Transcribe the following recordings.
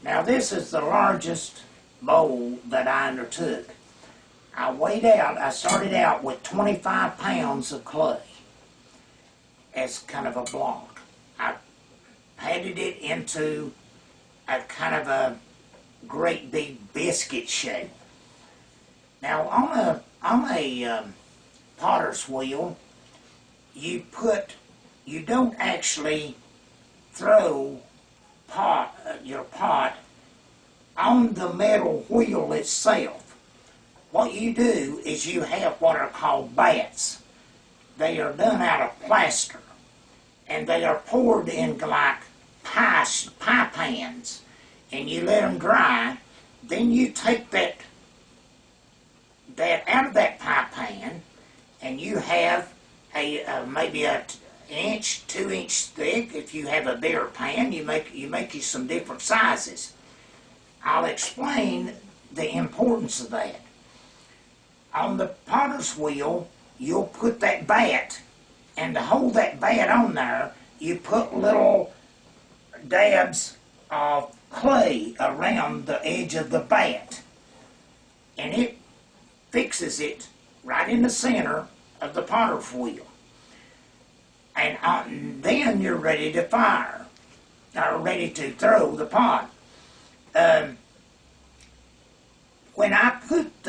Now this is the largest bowl that I undertook. I started out with 25 pounds of clay as kind of a block. I patted it into a kind of a great big biscuit shape. Now on a potter's wheel, you don't actually throw your pot on the metal wheel itself. What you do is you have what are called bats. They are done out of plaster, and they are poured in like pie pans, and you let them dry. Then you take that out of that pie pan, and you have maybe an inch, 2 inch thick. If you have a bigger pan, you make you some different sizes. I'll explain the importance of that. On the potter's wheel, you'll put that bat, and to hold that bat on there, you put little dabs of clay around the edge of the bat, and it fixes it right in the center of the potter's wheel. And then you're ready to fire, or ready to throw the pot. When I put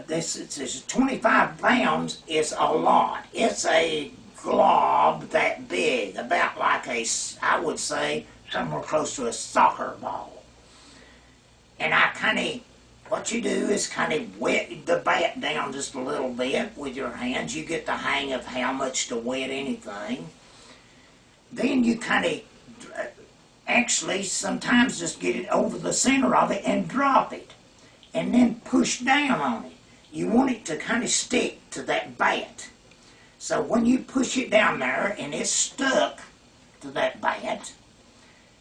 this 25 pounds is a lot. It's a glob that big, about like I would say, somewhere close to a soccer ball. And what you do is kind of wet the bat down just a little bit with your hands. You get the hang of how much to wet anything. Then you kind of, actually sometimes just get it over the center of it and drop it. And then push down on it. You want it to kind of stick to that bat. So when you push it down there and it's stuck to that bat,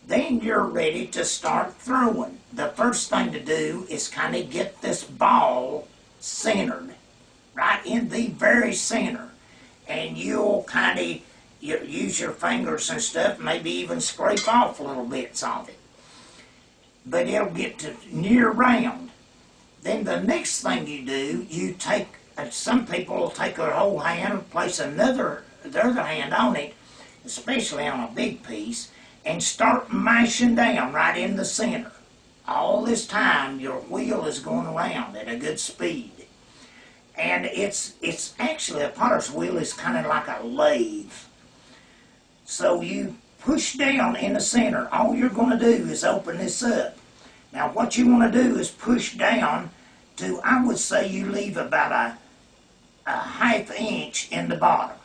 then you're ready to start throwing. The first thing to do is kind of get this ball centered, right in the very center. And you'll kind of use your fingers and stuff, maybe even scrape off little bits of it. But it'll get to near round. Then the next thing you do, you take, some people will take their whole hand and place their other hand on it, especially on a big piece, and start mashing down right in the center. All this time, your wheel is going around at a good speed. And it's actually, a potter's wheel is kind of like a lathe. So you push down in the center. All you're going to do is open this up. Now what you want to do is push down to, I would say you leave about a ½ inch in the bottom.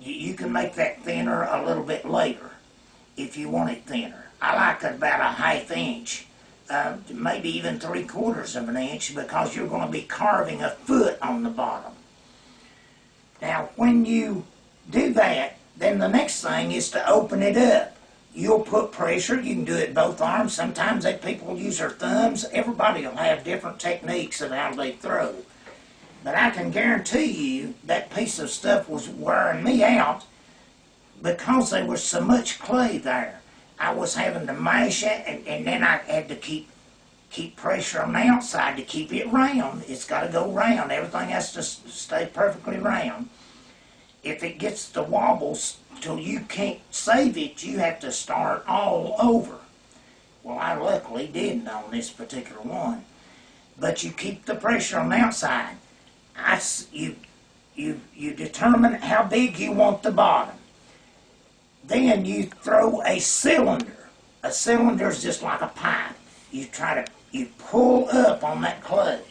You can make that thinner a little bit later if you want it thinner. I like it about a ½ inch, maybe even 3/4 of an inch, because you're going to be carving a foot on the bottom. Now when you do that, then the next thing is to open it up. You'll put pressure. You can do it both arms. Sometimes people use their thumbs. Everybody will have different techniques of how they throw. But I can guarantee you that piece of stuff was wearing me out because there was so much clay there. I was having to mash it, and then I had to keep pressure on the outside to keep it round. It's got to go round. Everything has to stay perfectly round. If it gets to wobbles till you can't save it, you have to start all over. Well, I luckily didn't on this particular one. But you keep the pressure on the outside. You determine how big you want the bottom. Then you throw a cylinder. A cylinder is just like a pipe. You pull up on that clay.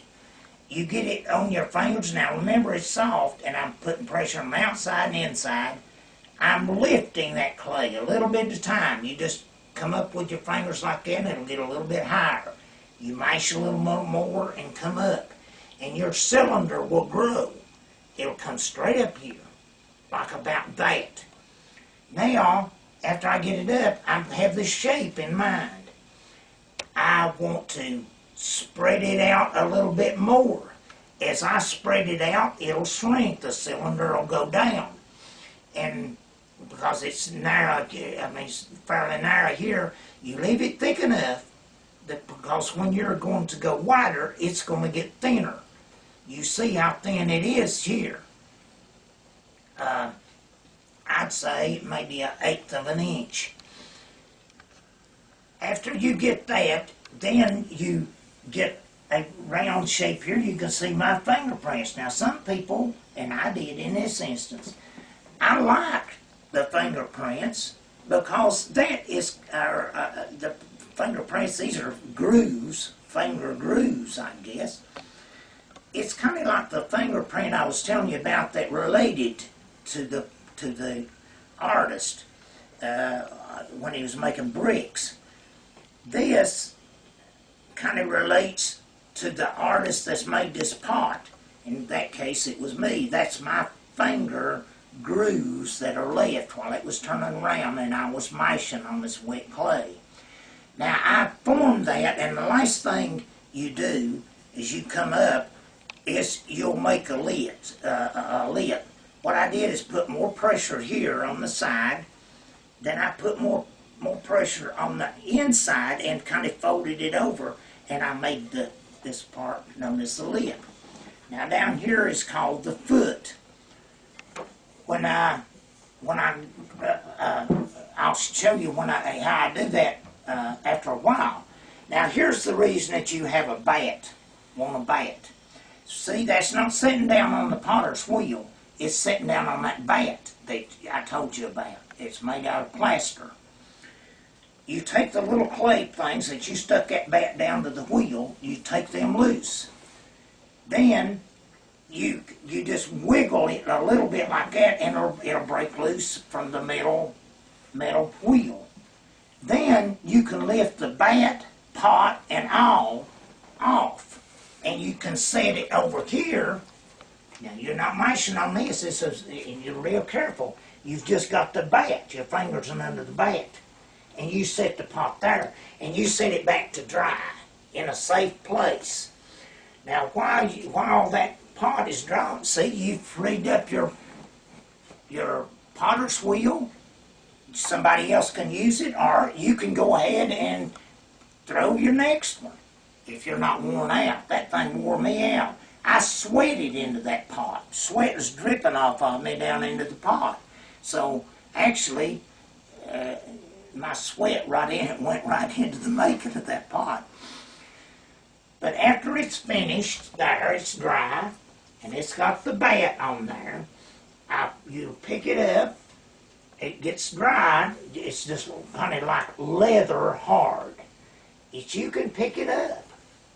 You get it on your fingers. Now remember, it's soft, and I'm putting pressure on the outside and inside. I'm lifting that clay a little bit at a time. You just come up with your fingers like that, and it'll get a little bit higher. You mash a little more and come up. And your cylinder will grow. It'll come straight up here, like about that. Now, after I get it up, I have this shape in mind. I want to spread it out a little bit more. As I spread it out, it'll shrink. The cylinder will go down. And because it's narrow, I mean, it's fairly narrow here, You leave it thick enough because when you're going to go wider, it's going to get thinner. You see how thin it is here. I'd say maybe 1/8 of an inch. After you get that, then you get a round shape here. You can see my fingerprints. Now some people, and I did in this instance, I like the fingerprints because that is the fingerprints. These are grooves, finger grooves, I guess. It's kind of like the fingerprint I was telling you about that related to the artist when he was making bricks. This kind of relates to the artist that's made this pot. In that case, it was me. That's my finger grooves that are left while it was turning around and I was mashing on this wet clay. Now, I formed that, and the last thing you do as you come up is you'll make a lip. What I did is put more pressure here on the side, then I put more pressure on the inside and kind of folded it over, and I made this part known as the lip. Now down here is called the foot. I'll show you how I do that after a while. Now here's the reason that you have a bat, want a bat. See, that's not sitting down on the potter's wheel. It's sitting down on that bat that I told you about. It's made out of plaster. You take the little clay things that you stuck that bat down to the wheel, you take them loose. Then you just wiggle it a little bit like that, and it'll break loose from the metal wheel. Then you can lift the bat, pot, and all off, and you can set it over here. Now you're not mashing on this. And you're real careful. You've just got the bat. Your fingers are under the bat. And you set the pot there. And you set it back to dry in a safe place. Now while that pot is dry, see, you've freed up your potter's wheel. Somebody else can use it, or you can go ahead and throw your next one if you're not worn out. That thing wore me out. I sweated into that pot. Sweat was dripping off of me down into the pot. So actually, my sweat went right into the making of that pot. But after it's finished, there, it's dry, and it's got the bat on there. You pick it up, it gets dry, it's just kind of like leather hard. You can pick it up.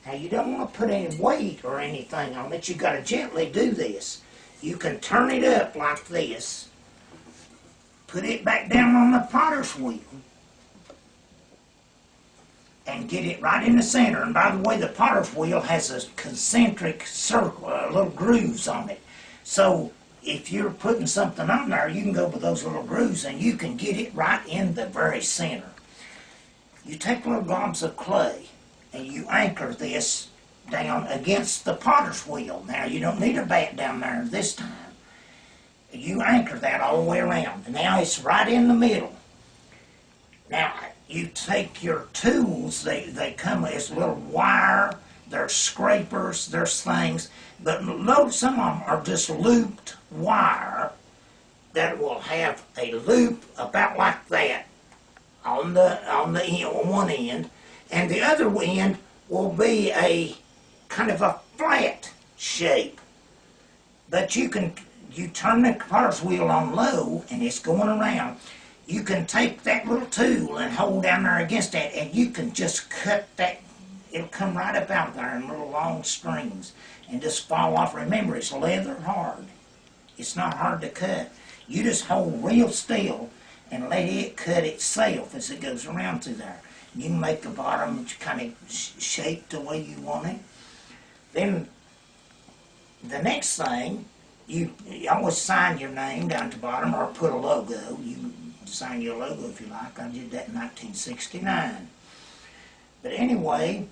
Now you don't want to put any weight or anything on it. You got to gently do this. You can turn it up like this, put it back down on the potter's wheel, and get it right in the center. And by the way, the potter's wheel has a concentric circle, little grooves on it. So if you're putting something on there, you can go with those little grooves and you can get it right in the very center. You take little globs of clay and you anchor this down against the potter's wheel. Now you don't need a bat down there this time. You anchor that all the way around. And now it's right in the middle. Now you take your tools, they come as little wire, there's scrapers, there's things, but some of them are just looped wire that will have a loop about like that on one end, and the other end will be a kind of a flat shape. But you turn the potter's wheel on low and it's going around. You can take that little tool and hold down there against that, and you can just cut that. It'll come right up out there in little long strings and just fall off. Remember, it's leather hard. It's not hard to cut. You just hold real still and let it cut itself as it goes around through there. You can make the bottom kind of shaped the way you want it. Then the next thing, you always sign your name down at the bottom or put a logo. You can sign your logo if you like. I did that in 1969. But anyway,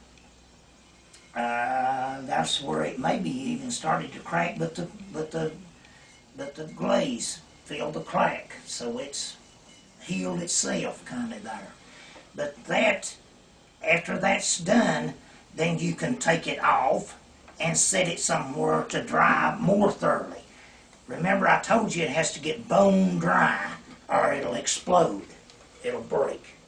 that's where it maybe even started to crack, but the glaze filled the crack, so it's healed itself kind of there. But that, after that's done, then you can take it off and set it somewhere to dry more thoroughly. Remember, I told you it has to get bone dry or it'll explode. It'll break.